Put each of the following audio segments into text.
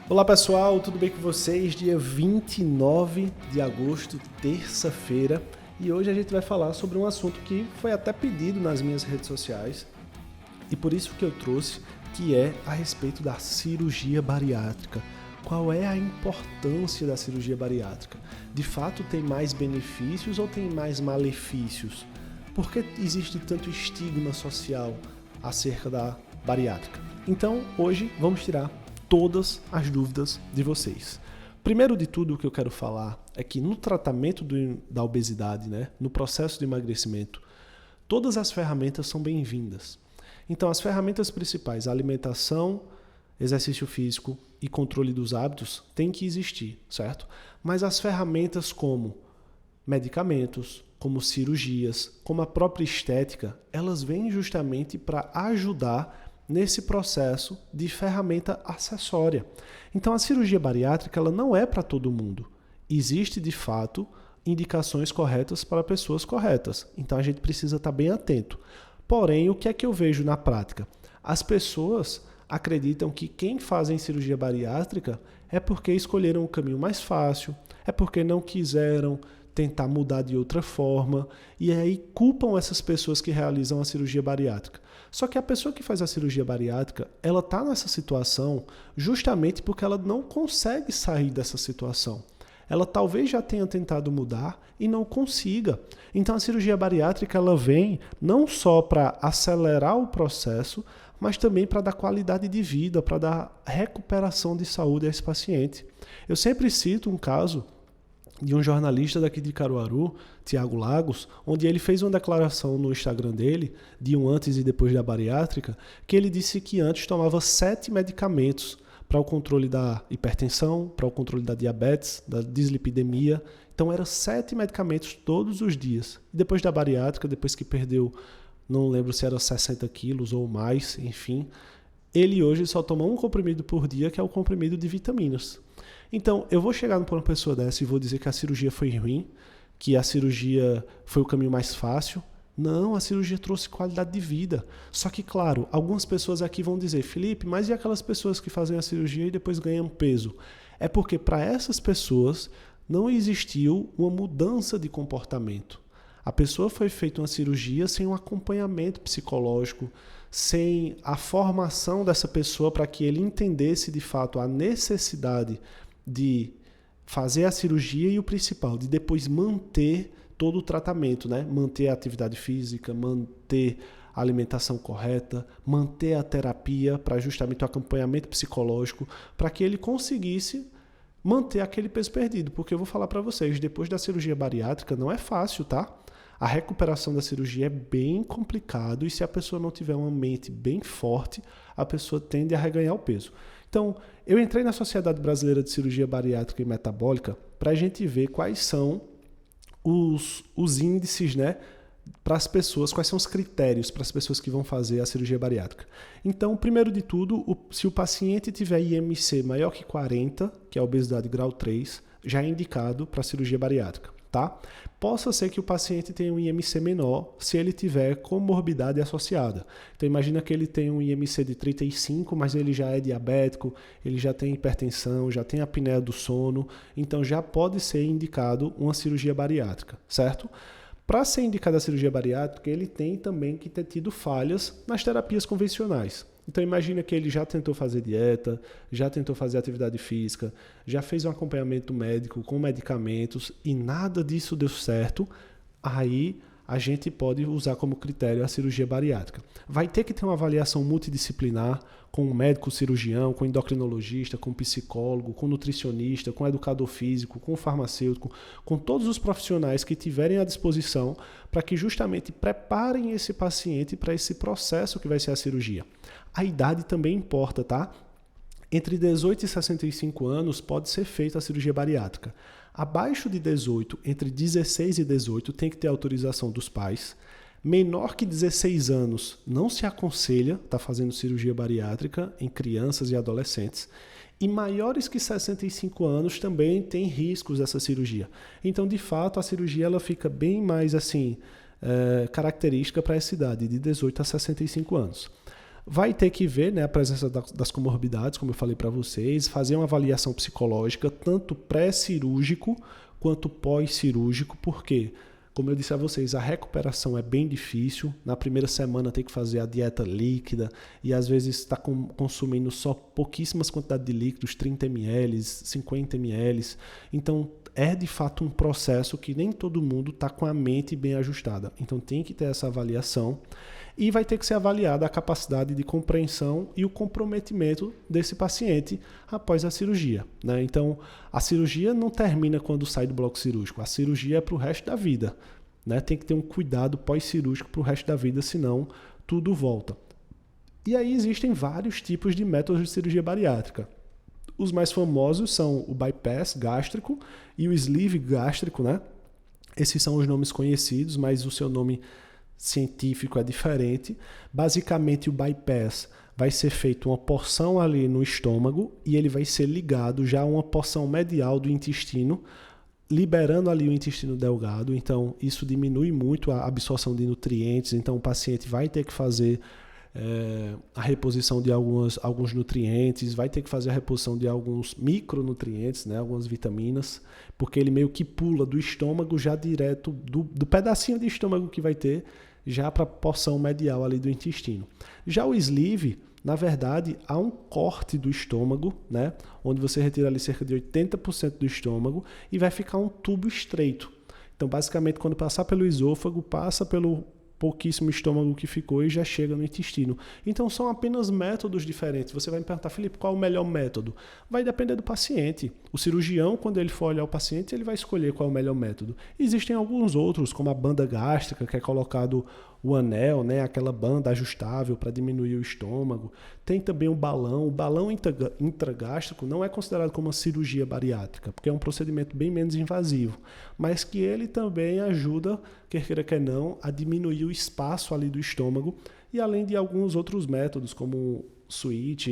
Olá pessoal, tudo bem com vocês? Dia 29 de agosto, terça-feira, e hoje a gente vai falar sobre um assunto que foi até pedido nas minhas redes sociais e por isso que eu trouxe, que é a respeito da cirurgia bariátrica. Qual é a importância da cirurgia bariátrica? De fato tem mais benefícios ou tem mais malefícios? Por que existe tanto estigma social acerca da bariátrica? Então hoje vamos tirar todas as dúvidas de vocês. Primeiro de tudo, o que eu quero falar é que no tratamento da obesidade, no processo de emagrecimento, todas as ferramentas são bem-vindas. Então, as ferramentas principais, alimentação, exercício físico e controle dos hábitos, têm que existir, certo? Mas as ferramentas como medicamentos, como cirurgias, como a própria estética, elas vêm justamente para ajudar nesse processo de ferramenta acessória. Então a cirurgia bariátrica ela não é para todo mundo. Existe de fato indicações corretas para pessoas corretas. Então a gente precisa estar bem atento. Porém, o que é que eu vejo na prática? As pessoas acreditam que quem fazem cirurgia bariátrica é porque escolheram o caminho mais fácil, é porque não quiseram tentar mudar de outra forma, e aí culpam essas pessoas que realizam a cirurgia bariátrica. Só que a pessoa que faz a cirurgia bariátrica, ela está nessa situação justamente porque ela não consegue sair dessa situação. Ela talvez já tenha tentado mudar e não consiga. Então a cirurgia bariátrica ela vem não só para acelerar o processo, mas também para dar qualidade de vida, para dar recuperação de saúde a esse paciente. Eu sempre cito um caso de um jornalista daqui de Caruaru, Tiago Lagos, onde ele fez uma declaração no Instagram dele, de um antes e depois da bariátrica, que ele disse que antes tomava 7 medicamentos para o controle da hipertensão, para o controle da diabetes, da dislipidemia. Então eram 7 medicamentos todos os dias. E depois da bariátrica, depois que perdeu, não lembro se era 60 quilos ou mais, enfim, ele hoje só toma um comprimido por dia, que é o comprimido de vitaminas. Então, eu vou chegar para uma pessoa dessa e vou dizer que a cirurgia foi ruim, que a cirurgia foi o caminho mais fácil. Não, a cirurgia trouxe qualidade de vida. Só que, claro, algumas pessoas aqui vão dizer, Felipe, mas e aquelas pessoas que fazem a cirurgia e depois ganham peso? É porque para essas pessoas não existiu uma mudança de comportamento. A pessoa foi feita uma cirurgia sem um acompanhamento psicológico, sem a formação dessa pessoa para que ele entendesse de fato a necessidade de fazer a cirurgia e o principal, de depois manter todo o tratamento, Manter a atividade física, manter a alimentação correta, manter a terapia para justamente o acompanhamento psicológico, para que ele conseguisse manter aquele peso perdido. Porque eu vou falar para vocês, depois da cirurgia bariátrica não é fácil, tá? A recuperação da cirurgia é bem complicado e se a pessoa não tiver uma mente bem forte, a pessoa tende a reganhar o peso. Então, eu entrei na Sociedade Brasileira de Cirurgia Bariátrica e Metabólica para a gente ver quais são os índices, para as pessoas, quais são os critérios para as pessoas que vão fazer a cirurgia bariátrica. Então, primeiro de tudo, se o paciente tiver IMC maior que 40, que é a obesidade grau 3, já é indicado para a cirurgia bariátrica. Tá? Possa ser que o paciente tenha um IMC menor se ele tiver comorbidade associada. Então imagina que ele tem um IMC de 35, mas ele já é diabético, ele já tem hipertensão, já tem apneia do sono, então já pode ser indicado uma cirurgia bariátrica, certo? Para ser indicada a cirurgia bariátrica, ele tem também que ter tido falhas nas terapias convencionais. Então imagina que ele já tentou fazer dieta, já tentou fazer atividade física, já fez um acompanhamento médico com medicamentos e nada disso deu certo, aí a gente pode usar como critério a cirurgia bariátrica. Vai ter que ter uma avaliação multidisciplinar com um médico cirurgião, com endocrinologista, com psicólogo, com nutricionista, com educador físico, com farmacêutico, com todos os profissionais que tiverem à disposição para que justamente preparem esse paciente para esse processo que vai ser a cirurgia. A idade também importa, tá? Entre 18 e 65 anos pode ser feita a cirurgia bariátrica. Abaixo de 18, entre 16 e 18, tem que ter autorização dos pais. Menor que 16 anos não se aconselha estar fazendo cirurgia bariátrica em crianças e adolescentes. E maiores que 65 anos também tem riscos dessa cirurgia. Então, de fato, a cirurgia ela fica bem mais característica para essa idade, de 18 a 65 anos. Vai ter que ver, né, a presença das comorbidades, como eu falei para vocês, fazer uma avaliação psicológica, tanto pré-cirúrgico quanto pós-cirúrgico, porque, como eu disse a vocês, a recuperação é bem difícil. Na primeira semana tem que fazer a dieta líquida e às vezes está consumindo só pouquíssimas quantidades de líquidos, 30 ml, 50 ml. Então, é de fato um processo que nem todo mundo está com a mente bem ajustada. Então, tem que ter essa avaliação. E vai ter que ser avaliada a capacidade de compreensão e o comprometimento desse paciente após a cirurgia, né? Então, a cirurgia não termina quando sai do bloco cirúrgico, a cirurgia é para o resto da vida, né? Tem que ter um cuidado pós-cirúrgico para o resto da vida, senão tudo volta. E aí existem vários tipos de métodos de cirurgia bariátrica. Os mais famosos são o bypass gástrico e o sleeve gástrico, né? Esses são os nomes conhecidos, mas o seu nome científico é diferente. Basicamente, o bypass vai ser feito uma porção ali no estômago e ele vai ser ligado já a uma porção medial do intestino, liberando ali o intestino delgado. Então, isso diminui muito a absorção de nutrientes. Então, o paciente vai ter que fazer a reposição de alguns nutrientes, vai ter que fazer a reposição de alguns micronutrientes, né, algumas vitaminas, porque ele meio que pula do estômago já direto, do pedacinho de estômago que vai ter, já para a porção medial ali do intestino. Já o sleeve, na verdade, há um corte do estômago, né, onde você retira ali cerca de 80% do estômago e vai ficar um tubo estreito. Então, basicamente, quando passar pelo esôfago, passa pelo pouquíssimo estômago que ficou e já chega no intestino. Então, são apenas métodos diferentes. Você vai me perguntar, Felipe, qual é o melhor método? Vai depender do paciente. O cirurgião, quando ele for olhar o paciente, ele vai escolher qual é o melhor método. Existem alguns outros, como a banda gástrica, que é colocado o anel, né, aquela banda ajustável para diminuir o estômago. Tem também o balão. O balão intragástrico não é considerado como uma cirurgia bariátrica, porque é um procedimento bem menos invasivo, mas que ele também ajuda, quer queira quer não, a diminuir o espaço ali do estômago, e além de alguns outros métodos, como switch,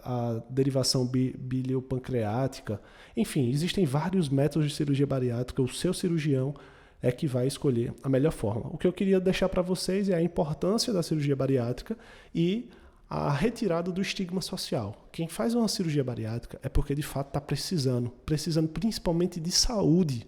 a derivação biliopancreática. Enfim, existem vários métodos de cirurgia bariátrica. O seu cirurgião é que vai escolher a melhor forma. O que eu queria deixar para vocês é a importância da cirurgia bariátrica e a retirada do estigma social. Quem faz uma cirurgia bariátrica é porque de fato está precisando principalmente de saúde.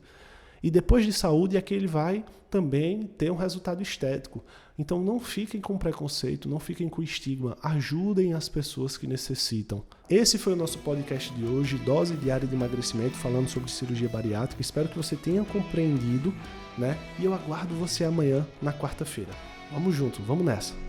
E depois de saúde é que ele vai também ter um resultado estético. Então não fiquem com preconceito, não fiquem com estigma, ajudem as pessoas que necessitam. Esse foi o nosso podcast de hoje, Dose Diária de Emagrecimento, falando sobre cirurgia bariátrica. Espero que você tenha compreendido, né? E eu aguardo você amanhã, na quarta-feira. Vamos junto, vamos nessa!